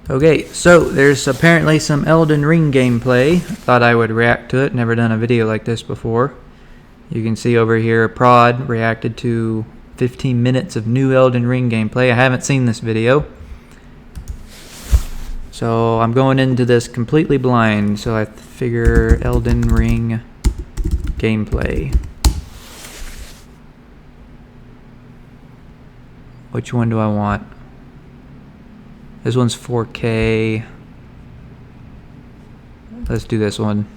Okay, so there's apparently some Elden Ring gameplay. Thought I would react to it. Never done a video like this before. You can see over here, Prod reacted to 15 minutes of new Elden Ring gameplay. I haven't seen this video, so I'm going into this completely blind. So I figure Elden Ring gameplay. Which one do I want? This one's 4K. Let's do this one.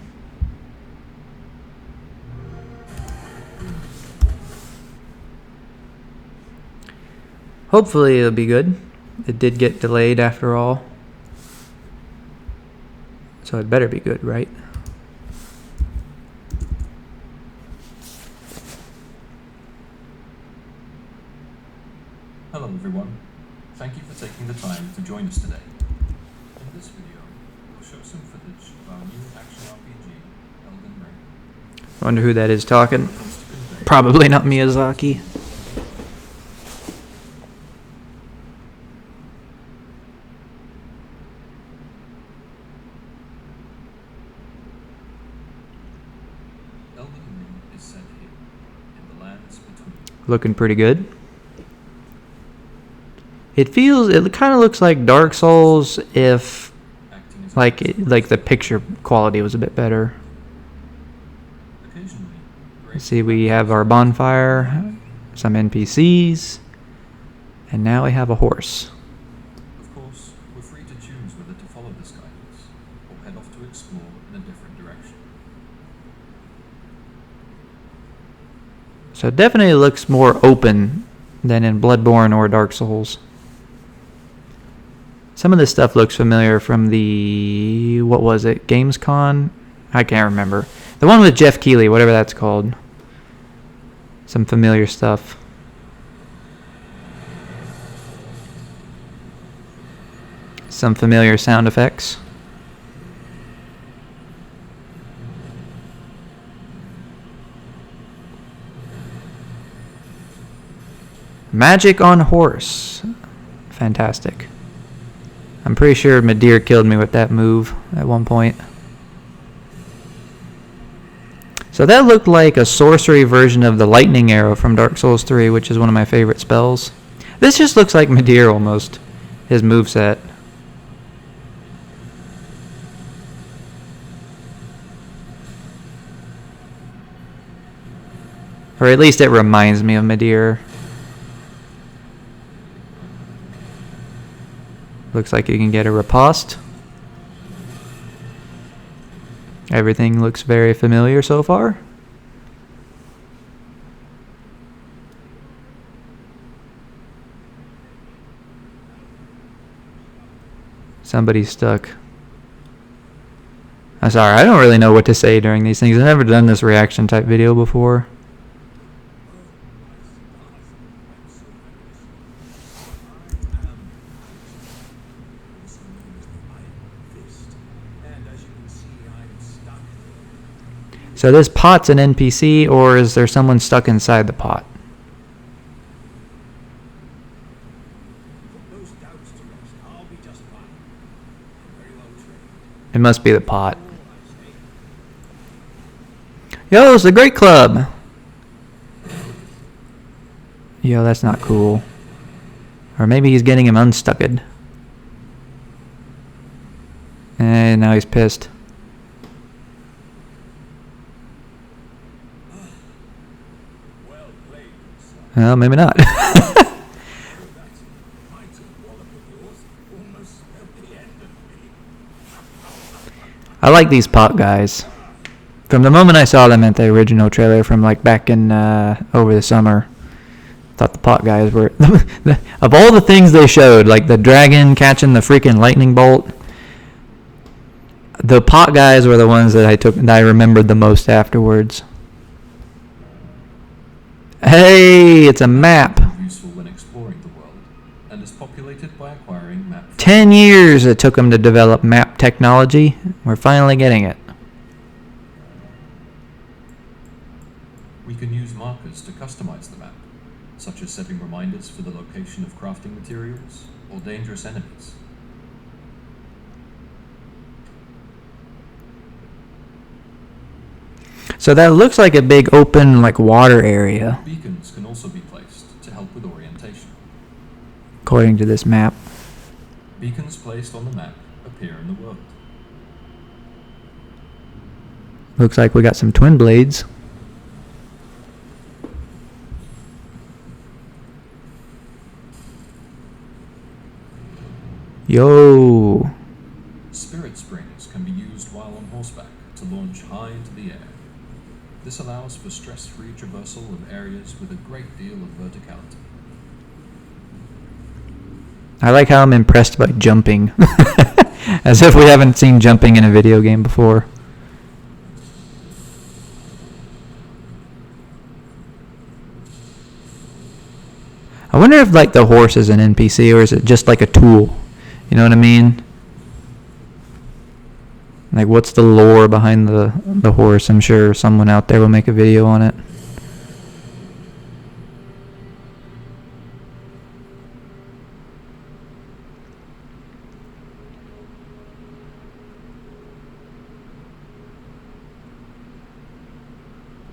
Hopefully it'll be good. It did get delayed after all, so it better be good, right? Hello everyone. Thank you for taking the time to join us today. In this video, we'll show some footage of our new action RPG, Elden Ring. I wonder who that is talking. Probably not Miyazaki. Elden Ring is set here, in the lands between. Looking pretty good. It kind of looks like Dark Souls if like the picture quality was a bit better. Let's see, we have our bonfire, some NPCs, and now we have a horse. Of course, we're free to choose whether to follow this guidance or head off to explore in a different direction. So it definitely looks more open than in Bloodborne or Dark Souls. Some of this stuff looks familiar from the, what was it, Gamescom? I can't remember. The one with Jeff Keighley, whatever that's called. Some familiar stuff. Some familiar sound effects. Magic on horse. Fantastic. I'm pretty sure Midir killed me with that move at one point. So that looked like a sorcery version of the lightning arrow from Dark Souls 3, which is one of my favorite spells. This just looks like Midir almost, his moveset. Or at least it reminds me of Midir. Looks like you can get a riposte. Everything looks very familiar so far. Somebody's stuck. I'm sorry, I don't really know what to say during these things. I've never done this reaction type video before. So this pot's an NPC, or is there someone stuck inside the pot? It must be the pot. Yo, it's the Great Club! Yo, that's not cool. Or maybe he's getting him unstucked. And now he's pissed. Well, maybe not. I like these pot guys. From the moment I saw them at the original trailer from like back in over the summer, thought the pot guys were of all the things they showed, like the dragon catching the freaking lightning bolt. The pot guys were the ones that I remembered the most afterwards. Hey, it's a map. Useful when exploring the world, and is populated by acquiring map. 10 years it took them to develop map technology. We're finally getting it. We can use markers to customize the map, such as setting reminders for the location of crafting materials or dangerous enemies. So that looks like a big open, like, water area, Beacons can also be placed to help with orientation. according to this map. Beacons placed on the map appear in the world. Looks like we got some twin blades. Yo. Spirit springs can be used while on horseback to launch high into the air. This allows for stress-free traversal of areas with a great deal of verticality. I like how I'm impressed by jumping. As if we haven't seen jumping in a video game before. I wonder if, like, the horse is an NPC or is it just like a tool? You know what I mean? Like, what's the lore behind the horse? I'm sure someone out there will make a video on it.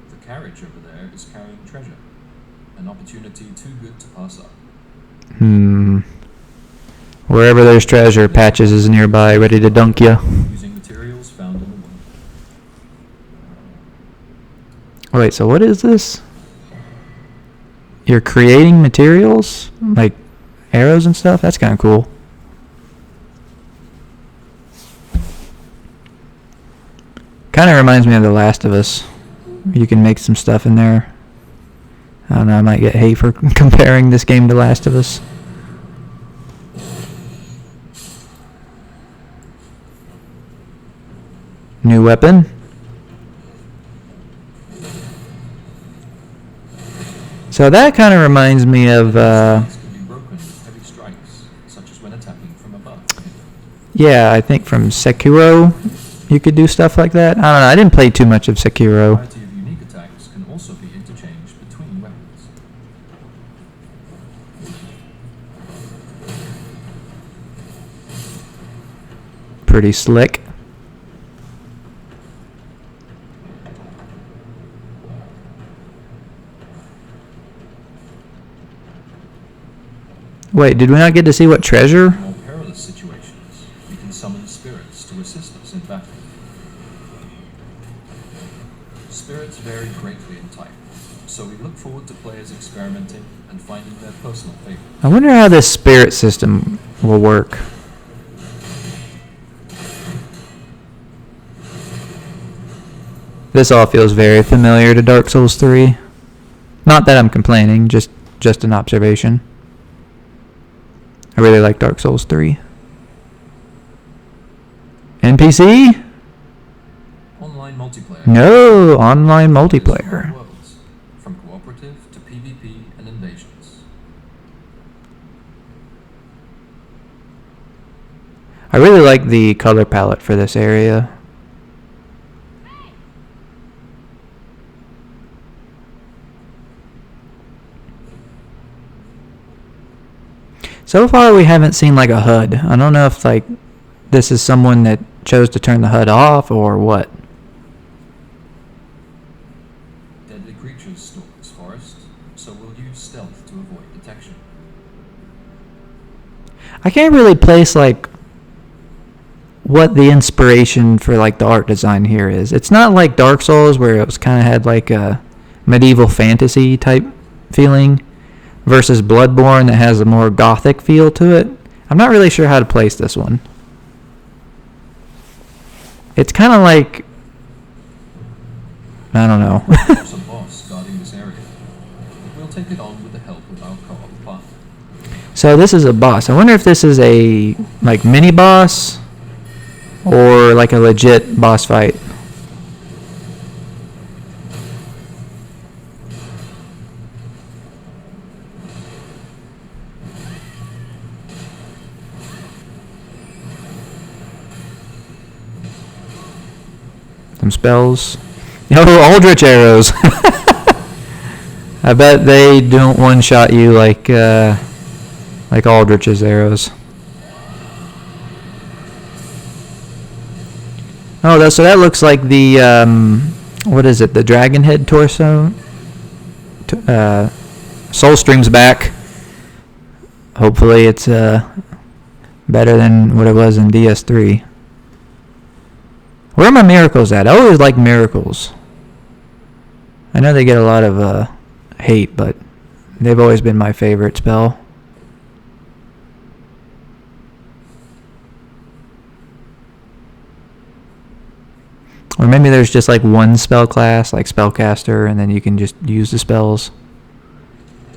The carriage over there is carrying treasure, an opportunity too good to pass up. Wherever there's treasure, Patches is nearby, ready to dunk you. Using materials found in the world. Wait, so what is this? You're creating materials? Like arrows and stuff? That's kind of cool. Kind of reminds me of The Last of Us. You can make some stuff in there. I don't know, I might get hate for comparing this game to Last of Us. New weapon. So that kind of reminds me of, Spikes can be broken with heavy strikes, such as when attacking from above. yeah, I think from Sekiro, you could do stuff like that. I don't know, I didn't play too much of A Sekiro. variety of unique attacks can also be interchanged between weapons. Pretty slick. Wait, did we not get to see what treasure? In more perilous situations, we can summon spirits to assist us in battle. Spirits vary greatly in type, so we look forward to players experimenting and finding their personal favorite. I wonder how this spirit system will work. This all feels very familiar to Dark Souls 3. Not that I'm complaining, just an observation. I really like Dark Souls 3. NPC? Online multiplayer. No, online There's multiplayer. four worlds, from cooperative to PvP and invasions. I really like the color palette for this area. So far we haven't seen like a HUD. I don't know if like this is someone that chose to turn the HUD off or what. Deadly creatures stalk this forest, so we'll use stealth to avoid detection. I can't really place like what the inspiration for like the art design here is. It's not like Dark Souls where it was kind of had like a medieval fantasy type feeling versus Bloodborne that has a more gothic feel to it. I'm not really sure how to place this one. It's kind of like, I don't know. There's a boss guarding this area. We'll take it on with the help of our co-op partner. So this is a boss. I wonder if this is a like mini boss or like a legit boss fight. Some spells. Oh, Aldrich arrows. I bet they don't one-shot you like Aldrich's arrows. Oh, so that looks like the What is it? The Dragon Head torso? Soulstream's back. Hopefully it's better than what it was in DS3. Where are my miracles at? I always like miracles. I know they get a lot of hate, but they've always been my favorite spell. Or maybe there's just like one spell class, like spellcaster, and then you can just use the spells.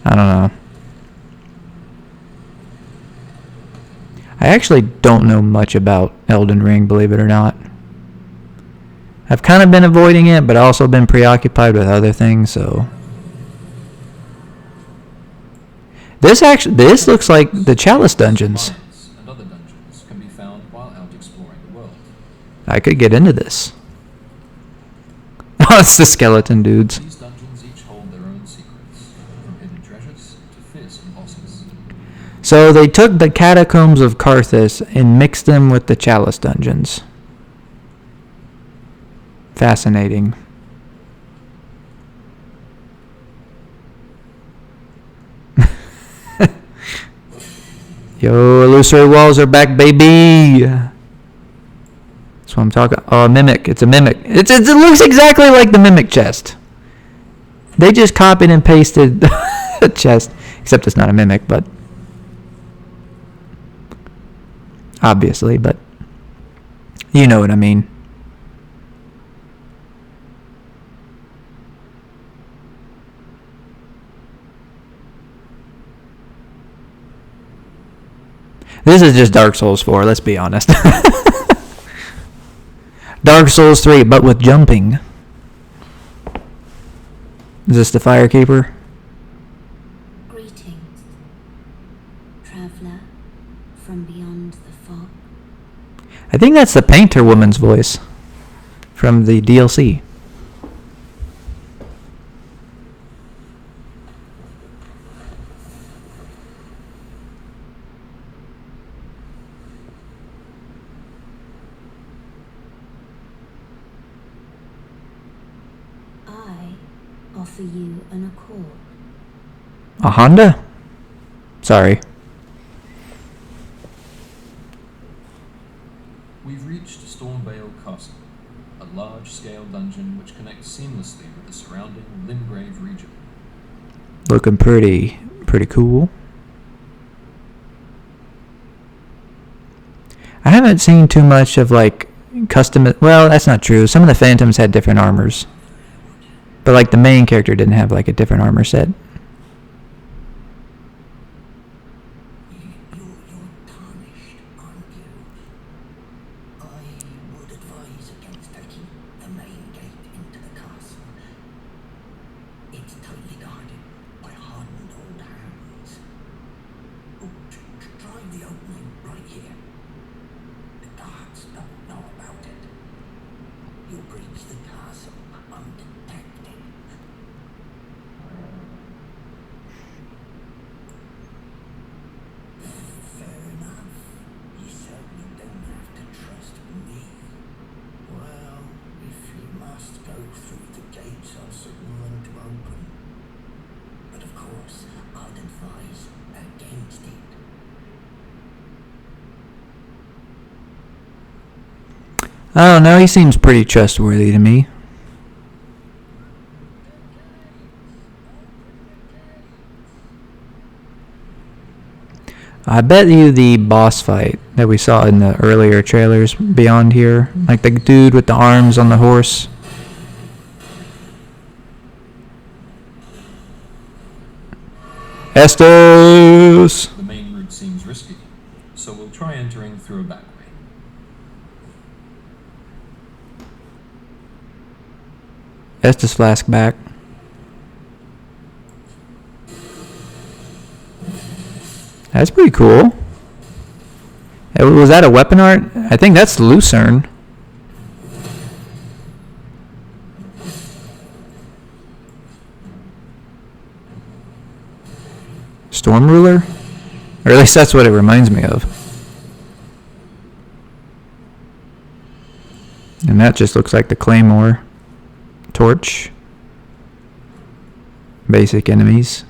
I don't know. I actually don't know much about Elden Ring, believe it or not. I've kind of been avoiding it, but also been preoccupied with other things, so... This looks like the Chalice dungeons. And other dungeons can be found while out exploring the world. I could get into this. Oh, it's the skeleton dudes. These dungeons each hold their own secrets, from hidden treasures to fearsome bosses. So they took the catacombs of Karthus and mixed them with the Chalice dungeons. Fascinating. Yo, illusory walls are back, baby. That's what I'm talking. Oh, a mimic. It's a mimic. It looks exactly like the mimic chest. They just copied and pasted the chest, except it's not a mimic, but obviously, but you know what I mean. This is just Dark Souls 4, let's be honest. Dark Souls 3, but with jumping. Is this the Firekeeper? Greetings, traveler from beyond the fog. I think that's the painter woman's voice from the DLC. Offer you an accord. A Honda? Sorry. We've reached Stormvale Castle, a large-scale dungeon which connects seamlessly with the surrounding Limgrave region. Looking pretty cool. I haven't seen too much of like custom. Well, that's not true. Some of the Phantoms had different armors. But like the main character didn't have like a different armor set. You're tarnished, aren't you? I would advise against taking the main gate into the castle. It's tightly guarded by hardened old hands. Oh, try the opening right here. The guards don't know about it. You'll breach the castle undetected. Fair enough. You certainly don't have to trust me. Well, if you must go through the gates, I'll signal them to open. But of course, I'd advise against it. I don't know, he seems pretty trustworthy to me. I bet you the boss fight that we saw in the earlier trailers beyond here, like the dude with the arms on the horse. Estos! The main route seems risky, so we'll try entering through a back way. Estus flask back. That's pretty cool. Was that a weapon art? I think that's Lucerne. Storm Ruler? Or at least that's what it reminds me of. And that just looks like the Claymore. torch. Basic enemies.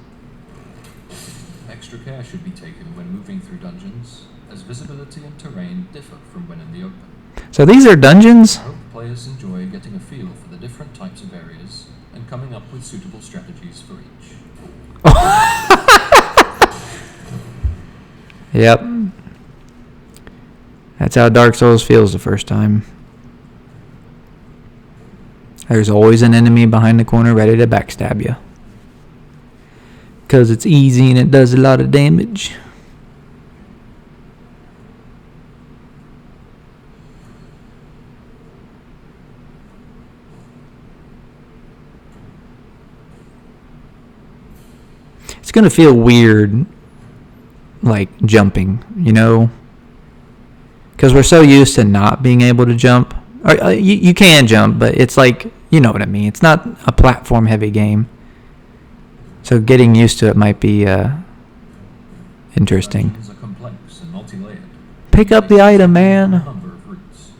Extra care should be taken when moving through dungeons, as visibility and terrain differ from when in the open. So these are dungeons? I hope players enjoy getting a feel for the different types of areas and coming up with suitable strategies for each. Yep. That's how Dark Souls feels the first time. There's always an enemy behind the corner ready to backstab you. Because it's easy and it does a lot of damage. It's going to feel weird, like jumping, you know? Because we're so used to not being able to jump. Or, you can jump, but it's like, you know what I mean. It's not a platform-heavy game. So getting used to it might be interesting. Dungeons are complex and multi-layered. Pick up the item, A man. number of routes.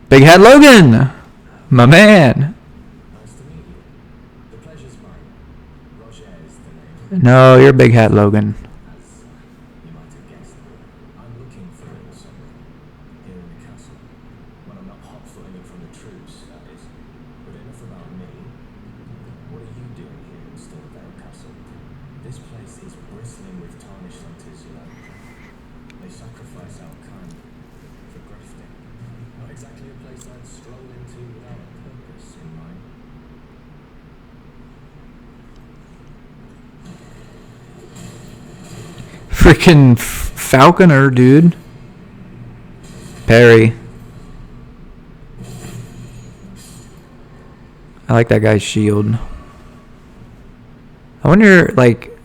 Big Hat Logan! My man! Nice to meet you. The pleasure's mine. Roger is the name. No, you're Big Hat Logan. As you might have guessed, I'm looking for someone here in the castle. When I'm not hot-footing it from the troops, that is. But enough about me. What are you doing here in Stormvale Castle? This place is bristling with tarnished hunters, you know. They sacrifice our kind for grafting. Not exactly a place I'd stroll into without a purpose in mind. Freaking Falconer, dude. Parry. I like that guy's shield. I wonder, like,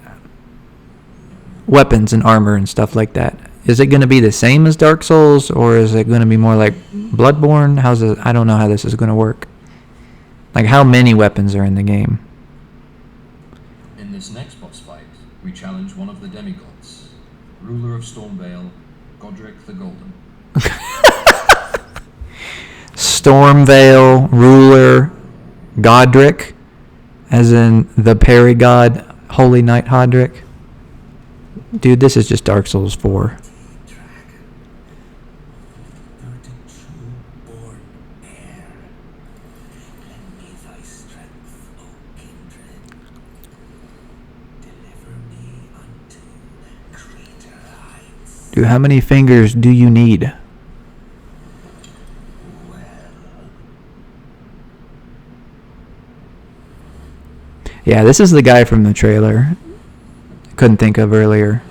weapons and armor and stuff like that. Is it going to be the same as Dark Souls, or is it going to be more like Bloodborne? How's it? I don't know how this is going to work. Like, how many weapons are in the game? In this next boss fight, we challenge one of the demigods, ruler of Stormvale, Godric the Golden. Stormvale, ruler, Godric, as in the parry god, Holy Knight Hodric. Dude, this is just Dark Souls 4. Dude, how many fingers do you need? Yeah, this is the guy from the trailer. Couldn't think of earlier.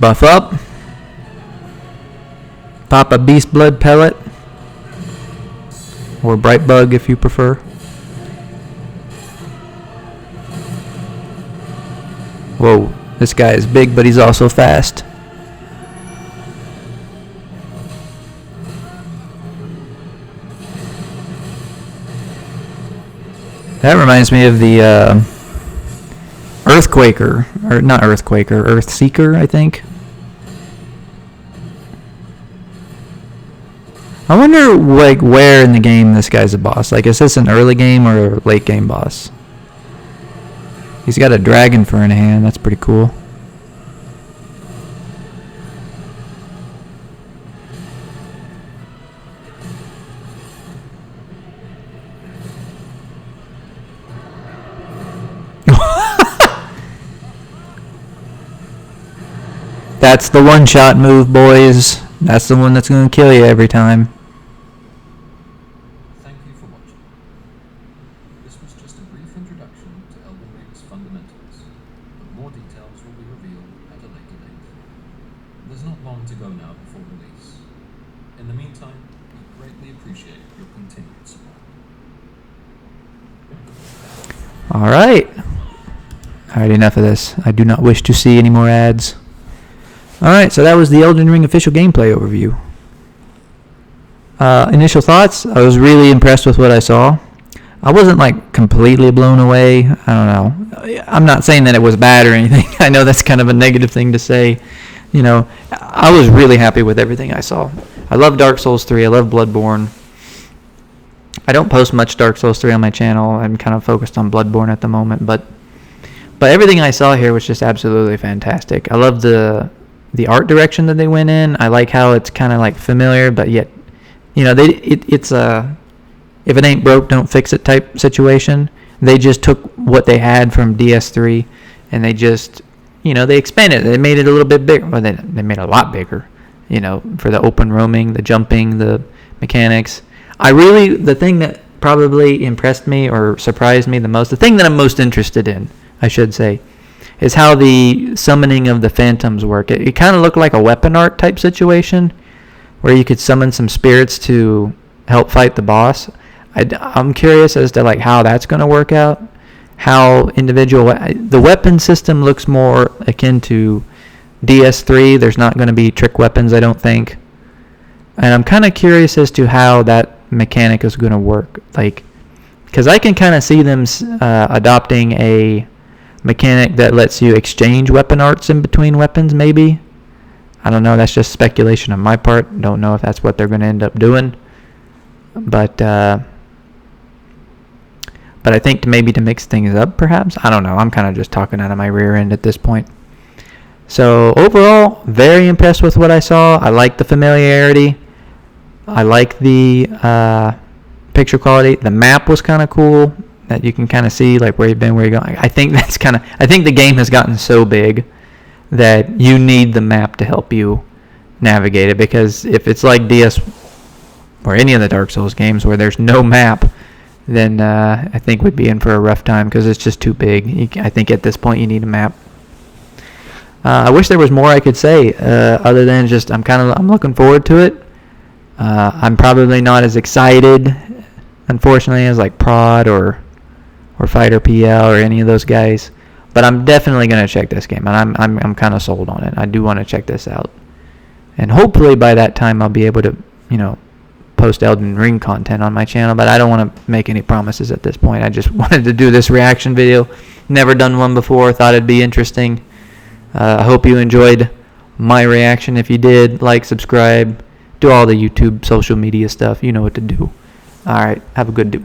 Buff up. Pop a beast blood pellet. Or bright bug if you prefer. Whoa, this guy is big, but he's also fast. That reminds me of the Earthquaker, or not Earthquaker, Earthseeker, I think. I wonder, like, where in the game this guy's a boss. Like, is this an early game or a late game boss? He's got a dragon for in a hand. That's pretty cool. That's the one-shot move, boys. That's the one that's going to kill you every time. Thank you for watching. This was just a brief introduction to Elden Ring's fundamentals, but more details will be revealed at a later date. There's not long to go now before release. In the meantime, we greatly appreciate your continued support. All right. All right, enough of this. I do not wish to see any more ads. All right, so that was the Elden Ring official gameplay overview. Initial thoughts, I was really impressed with what I saw. I wasn't like completely blown away. I don't know. I'm not saying that it was bad or anything. I know that's kind of a negative thing to say. You know, I was really happy with everything I saw. I love Dark Souls 3. I love Bloodborne. I don't post much Dark Souls 3 on my channel. I'm kind of focused on Bloodborne at the moment, but everything I saw here was just absolutely fantastic. I love the art direction that they went in. I like how it's kind of like familiar, but yet, you know, it's a if it ain't broke, don't fix it type situation. They just took what they had from DS3 and they just, you know, they expanded it. They made it a little bit bigger. Well, they made it a lot bigger, you know, for the open roaming, the jumping, the mechanics. The thing that probably impressed me or surprised me the most, the thing that I'm most interested in, I should say, is how the summoning of the phantoms work. It kind of looked like a weapon art type situation where you could summon some spirits to help fight the boss. I'm curious as to like how that's going to work out. How the weapon system looks more akin to DS3. There's not going to be trick weapons, I don't think. And I'm kind of curious as to how that mechanic is going to work. Like, because I can kind of see them adopting a mechanic that lets you exchange weapon arts in between weapons, maybe. I don't know. That's just speculation on my part. Don't know if that's what they're going to end up doing. But I think maybe to mix things up, perhaps. I don't know. I'm kind of just talking out of my rear end at this point. So overall, very impressed with what I saw. I like the familiarity. I like the picture quality. The map was kind of cool, that you can kind of see like where you've been, where you're going. I think the game has gotten so big that you need the map to help you navigate it, because if it's like DS or any of the Dark Souls games where there's no map, then I think we'd be in for a rough time, because it's just too big. I think at this point you need a map. I wish there was more I could say other than just I'm looking forward to it. I'm probably not as excited, unfortunately, as like Prod or Fighter PL or any of those guys, but I'm definitely gonna check this game, and I'm kind of sold on it. I do want to check this out, and hopefully by that time I'll be able to, you know, post Elden Ring content on my channel, but I don't want to make any promises at this point. I just wanted to do this reaction video. Never done one before. Thought it'd be interesting. I hope you enjoyed my reaction. If you did, like, subscribe, do all the YouTube social media stuff. You know what to do. All right. Have a good day.